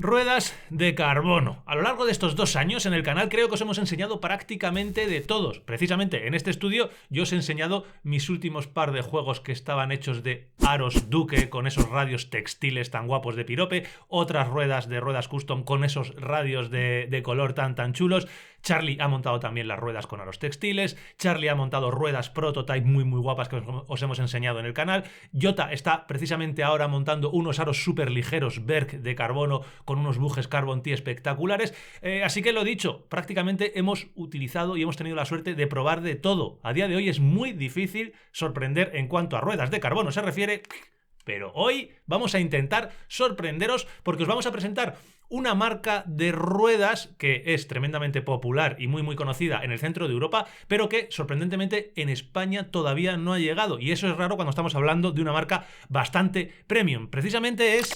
Ruedas de carbono. A lo largo de estos 2 años en el canal creo que os hemos enseñado prácticamente de todos. Precisamente en este estudio yo os he enseñado mis últimos par de juegos que estaban hechos de aros Duque con esos radios textiles tan guapos de pirope, otras ruedas de ruedas custom con esos radios de color tan chulos. Charlie ha montado también las ruedas con aros textiles. Charlie ha montado ruedas prototype muy guapas que os hemos enseñado en el canal. Jota está precisamente ahora montando unos aros súper ligeros Berk de carbono con unos bujes Carbon T espectaculares. Así que lo dicho, prácticamente hemos utilizado y hemos tenido la suerte de probar de todo. A día de hoy es muy difícil sorprender en cuanto a ruedas de carbono se refiere, pero hoy vamos a intentar sorprenderos porque os vamos a presentar una marca de ruedas que es tremendamente popular y muy conocida en el centro de Europa, pero que sorprendentemente en España todavía no ha llegado. Y eso es raro cuando estamos hablando de una marca bastante premium. Precisamente es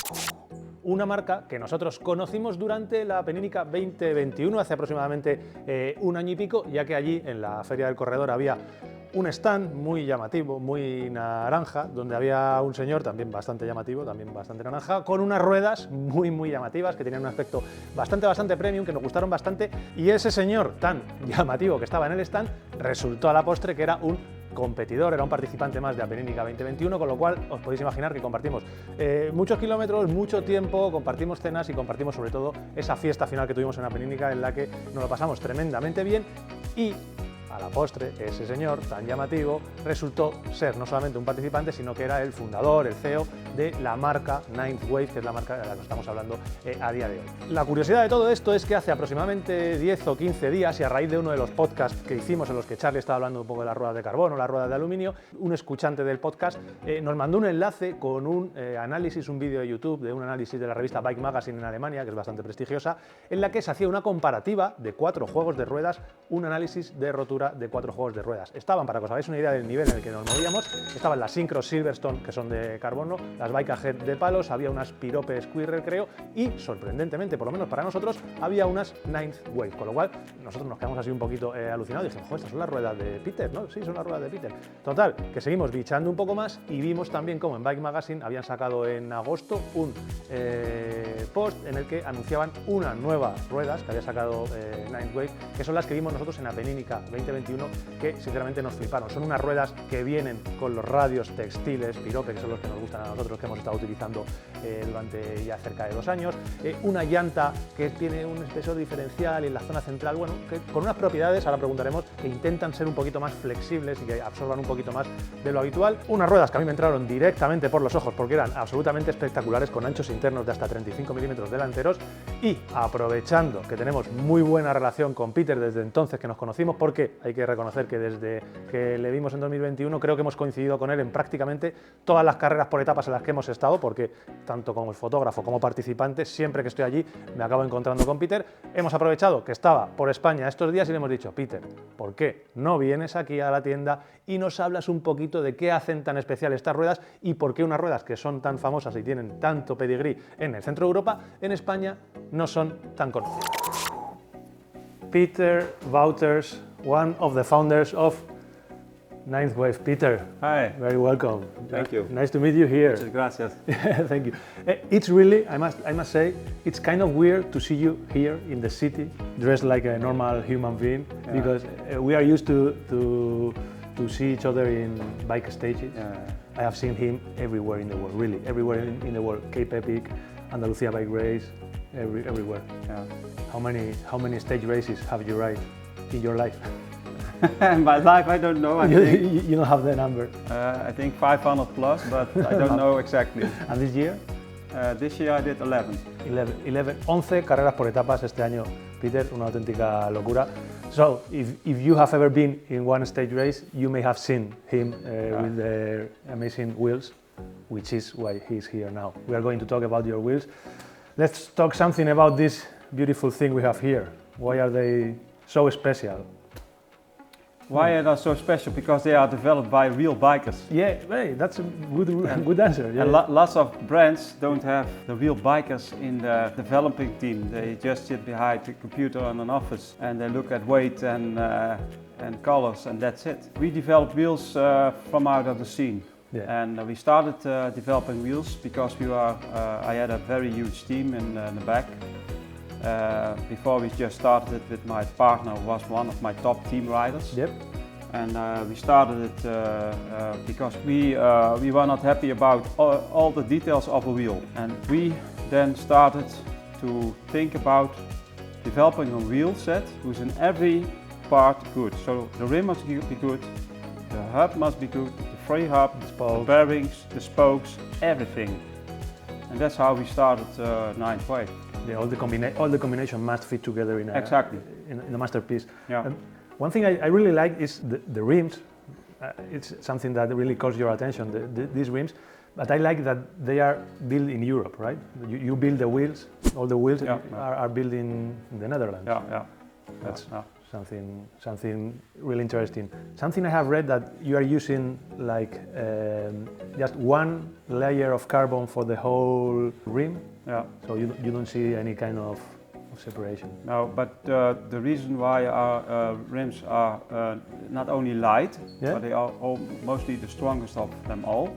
una marca que nosotros conocimos durante la Penínica 2021, hace aproximadamente 1 año y pico, ya que allí en la Feria del Corredor había un stand muy llamativo, muy naranja, donde había un señor también bastante llamativo, también bastante naranja, con unas ruedas muy llamativas que tenían un aspecto bastante premium, que nos gustaron bastante, y ese señor tan llamativo que estaba en el stand resultó a la postre que era un competidor, era un participante más de la Penínica 2021, con lo cual os podéis imaginar que compartimos muchos kilómetros, mucho tiempo, compartimos cenas y compartimos sobre todo esa fiesta final que tuvimos en la Penínica en la que nos lo pasamos tremendamente bien y a la postre, ese señor tan llamativo resultó ser no solamente un participante, sino que era el fundador, el CEO de la marca Ninth Wave, que es la marca de la que estamos hablando a día de hoy. La curiosidad de todo esto es que hace aproximadamente 10 o 15 días, y a raíz de uno de los podcasts que hicimos en los que Charlie estaba hablando un poco de las ruedas de carbono, las ruedas de aluminio, un escuchante del podcast nos mandó un enlace con un análisis, un vídeo de YouTube, de un análisis de la revista Bike Magazine en Alemania, que es bastante prestigiosa, en la que se hacía una comparativa de 4 juegos de ruedas, un análisis de rotura de 4 juegos de ruedas. Estaban, para que os hagáis una idea del nivel en el que nos movíamos, estaban las Synchro Silverstone, que son de carbono, las Bike Ahead de palos, había unas Pirope Squirrel, creo, y sorprendentemente, por lo menos para nosotros, había unas Ninth Wave, con lo cual nosotros nos quedamos así un poquito alucinados y dijimos, joder, estas son las ruedas de Peter, ¿no? Sí, son las ruedas de Peter. Total, que seguimos bichando un poco más y vimos también como en Bike Magazine habían sacado en agosto un post en el que anunciaban unas nuevas ruedas que había sacado Ninth Wave, que son las que vimos nosotros en la Penínica 2021, que sinceramente nos fliparon. Son unas ruedas que vienen con los radios textiles Pirope, que son los que nos gustan a nosotros, que hemos estado utilizando durante ya cerca de 2 años, una llanta que tiene un espesor diferencial y en la zona central, bueno, que con unas propiedades, ahora preguntaremos, que intentan ser un poquito más flexibles y que absorban un poquito más de lo habitual. Unas ruedas que a mí me entraron directamente por los ojos porque eran absolutamente espectaculares, con anchos internos de hasta 35 milímetros delanteros, y aprovechando que tenemos muy buena relación con Peter desde entonces que nos conocimos, porque hay que reconocer que desde que le vimos en 2021 creo que hemos coincidido con él en prácticamente todas las carreras por etapas en las que hemos estado, porque tanto como fotógrafo como participante, siempre que estoy allí me acabo encontrando con Peter. Hemos aprovechado que estaba por España estos días y le hemos dicho, Peter, ¿por qué no vienes aquí a la tienda y nos hablas un poquito de qué hacen tan especial estas ruedas y por qué unas ruedas que son tan famosas y tienen tanto pedigrí en el centro de Europa, en España no son tan conocidas? Peter Wouters, one of the founders of Ninth Wave. Peter, hi. Very welcome. Thank you. Nice to meet you here. Gracias. Thank you. It's really, I must say, it's kind of weird to see you here in the city, dressed like a normal human being, because we are used to see each other in bike stages. I have seen him everywhere in the world, really, everywhere in the world. Cape Epic, Andalusia Bike Race, everywhere. Yeah. How many stage races have you ride in your life? In my life, I don't know. You don't have the number. I think 500 plus, but I don't know exactly. And this year? This year I did 11. 11 carreras por etapas este año, Peter, una auténtica locura. So, if you have ever been in one stage race, you may have seen him with the amazing wheels, which is why he's here now. We are going to talk about your wheels. Let's talk something about this beautiful thing we have here. Why are they so special? Why are they so special? Because they are developed by real bikers. Yeah, hey, that's a good answer. Yeah. And lots of brands don't have the real bikers in the developing team. They just sit behind the computer in an office and they look at weight and colors, and that's it. We develop wheels from out of the scene. And we started developing wheels because I had a very huge team in the back. Before we just started it with my partner, who was one of my top team riders. Yep. And we started it because we were not happy about all the details of a wheel. And we then started to think about developing a wheel set who's in every part good. So the rim must be good, the hub must be good, the free hub, the bearings, the spokes, everything. And that's how we started Ninth Wave. Yeah, all the combination must fit together in a masterpiece. Yeah. One thing I really like is the rims. It's something that really calls your attention, these rims. But I like that they are built in Europe, right? You build the wheels, all the wheels are built in the Netherlands. Yeah. That's something really interesting. Something I have read that you are using like just one layer of carbon for the whole rim. Yeah. So you don't see any kind of separation. No, but the reason why our rims are not only light, but they are mostly the strongest of them all,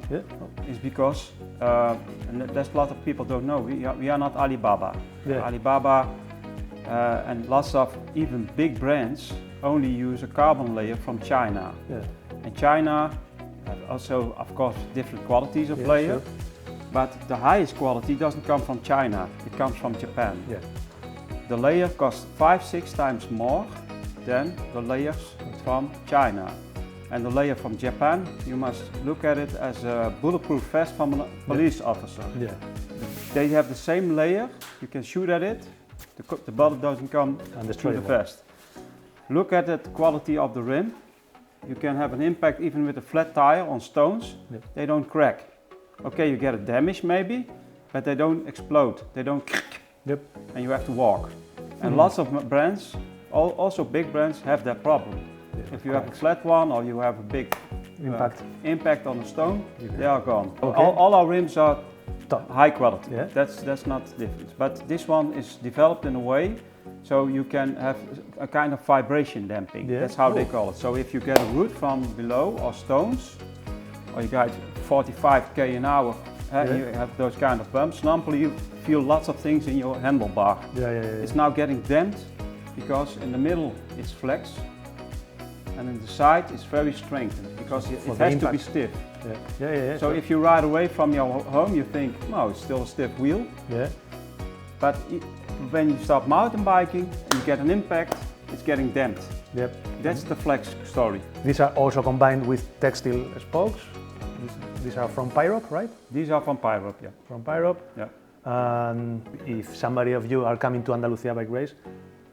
is because, and that's a lot of people don't know, we are not Alibaba. Alibaba and lots of even big brands only use a carbon layer from China. And China also, of course, different qualities of layer, but the highest quality doesn't come from China, it comes from Japan. The layer costs 5-6 times more than the layers from China. And the layer from Japan, you must look at it as a bulletproof vest from a police officer. They have the same layer, you can shoot at it, the bullet doesn't come through the vest. Look at the quality of the rim, you can have an impact even with a flat tire on stones, they don't crack. Okay, you get a damage maybe, but they don't explode, they don't and you have to walk. And lots of brands, also big brands, have that problem. If you have a flat one or you have a big impact on a stone, they are gone. All our rims are high quality, that's not the difference. But this one is developed in a way so you can have a kind of vibration damping, that's how they call it. So if you get a root from below or stones, or you got 45 km an hour, you have those kind of bumps, normally you feel lots of things in your handlebar. It's now getting damped because in the middle it's flex and in the side it's very strengthened because it has to be stiff. So if you ride away from your home you think, no, it's still a stiff wheel. But when you start mountain biking and you get an impact, it's getting damped. That's the flex story. These are also combined with textile spokes. These are from Pyrope, right? These are from Pyrope, From Pyrope. And if somebody of you are coming to Andalusia Bike Race,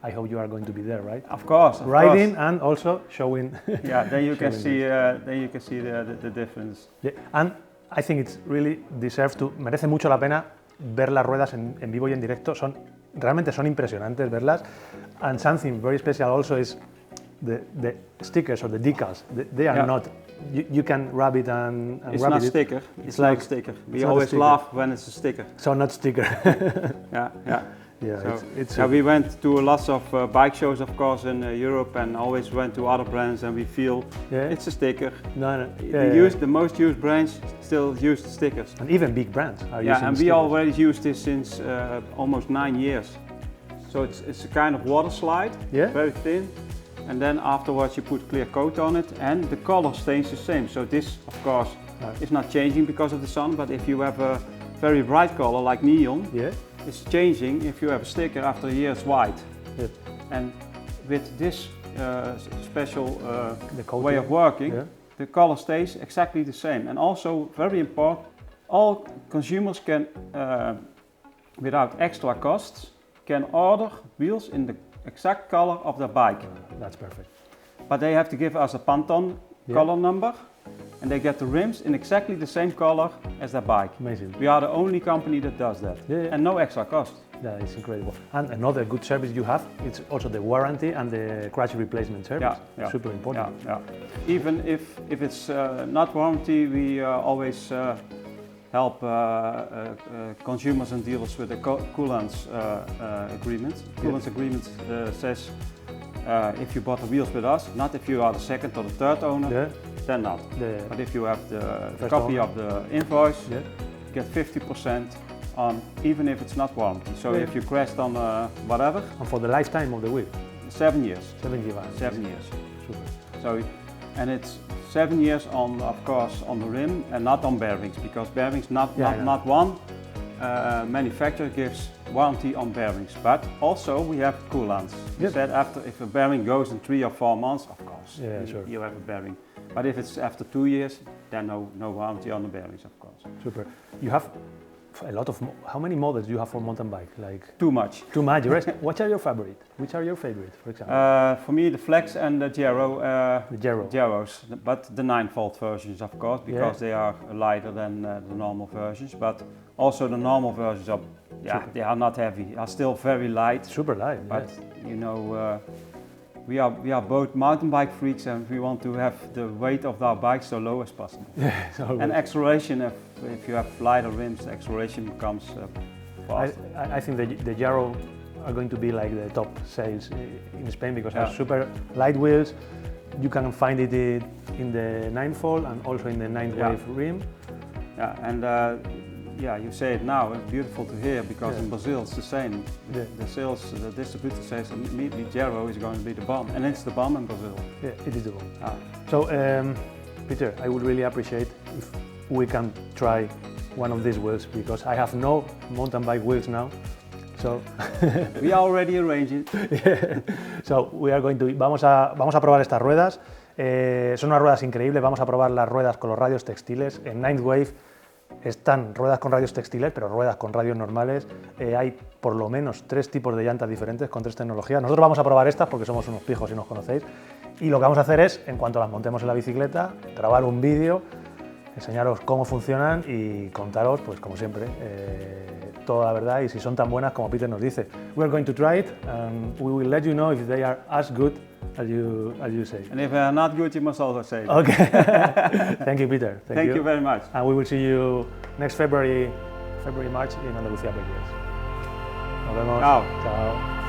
I hope you are going to be there, right? Of course. Riding and also showing. Then you can see the difference. And I think it's really merece mucho la pena ver las ruedas en vivo y en directo. Realmente son impresionantes verlas. And something very special also is the stickers or the decals. They are not. You can rub it and it's rub not it. Sticker. It's like not a sticker. We always laugh when it's a sticker. So not sticker. We went to lots of bike shows, of course, in Europe, and always went to other brands, and we feel it's a sticker. The most used brands still use the stickers. And even big brands are using and stickers. We already use this since almost 9 years. So it's a kind of water slide, very thin. And then afterwards you put clear coat on it and the color stays the same. So this, of course, is not changing because of the sun, but if you have a very bright color like neon, it's changing if you have a sticker after a year it's white. And with this special way of working, the color stays exactly the same. And also, very important, all consumers can, without extra costs, can order wheels in the exact color of their bike. That's perfect. But they have to give us a Pantone color number and they get the rims in exactly the same color as their bike. Amazing. We are the only company that does that. And no extra cost. Yeah, it's incredible. And another good service you have, it's also the warranty and the crash replacement service. Super important. Even if it's not warranty, we always help consumers and dealers with the coolants agreement. Coolants agreement says if you bought the wheels with us, not if you are the second or the third owner, then not. The- But if you have the First copy owner. of the invoice, Yeah. you get 50% on, even if it's not warranty. So Yeah. if you crashed on whatever, And for the lifetime of the wheel, 7 years. 7 years. 7 years. Super. So, and it's 7 years on, of course, on the rim and not on bearings, because bearings not one manufacturer gives warranty on bearings, but also we have coolants. You Yep. said after, if a bearing goes in 3 or 4 months, of course, Yeah, sure. you have a bearing. But if it's after 2 years, then no warranty on the bearings, of course. Super. You have a lot of. How many models do you have for mountain bike? Like Too much. too much. What are your favorite? Which are your favorite, for example? For me, the Flex and the Gero. The Gero. Gyros, but the 9-volt versions, of course, because they are lighter than the normal versions. But also the normal versions are, Super. they are not heavy, are still very light. Super light. But you know, we are both mountain bike freaks, and we want to have the weight of our bikes so low as possible. Yes, always. And acceleration, if you have lighter rims, the acceleration becomes fast. I think the Gero are going to be like the top sales in Spain because they are super light wheels. You can find it in the 9-volt and also in the 9-wave rim. Yeah, and you say it now, it's beautiful to hear, because in Brazil it's the same. Yeah. The distributor says immediately Gero is going to be the bomb, and it's the bomb in Brazil. Yeah, it is the one. Ah. So, Peter, I would really appreciate if we can try one of these wheels because I have no mountain bike wheels now. So, We already arranged it. so we are going to, vamos a probar estas ruedas. Son unas ruedas increíbles. Vamos a probar las ruedas con los radios textiles. En Ninth Wave están ruedas con radios textiles, pero ruedas con radios normales. Hay por lo menos 3 tipos de llantas diferentes con 3 tecnologías. Nosotros vamos a probar estas porque somos unos pijos y nos conocéis. Y lo que vamos a hacer es, en cuanto las montemos en la bicicleta, grabar un vídeo, enseñaros cómo funcionan y contaros, pues como siempre, toda la verdad y si son tan buenas como Peter nos dice. We're going to try it and we will let you know if they are as good as you say. And if they are not good, you must also say it. Okay. Thank you, Peter. Thank you very much. And we will see you next February, March in Andalucía Bike Days. Nos vemos. Chao. Chao.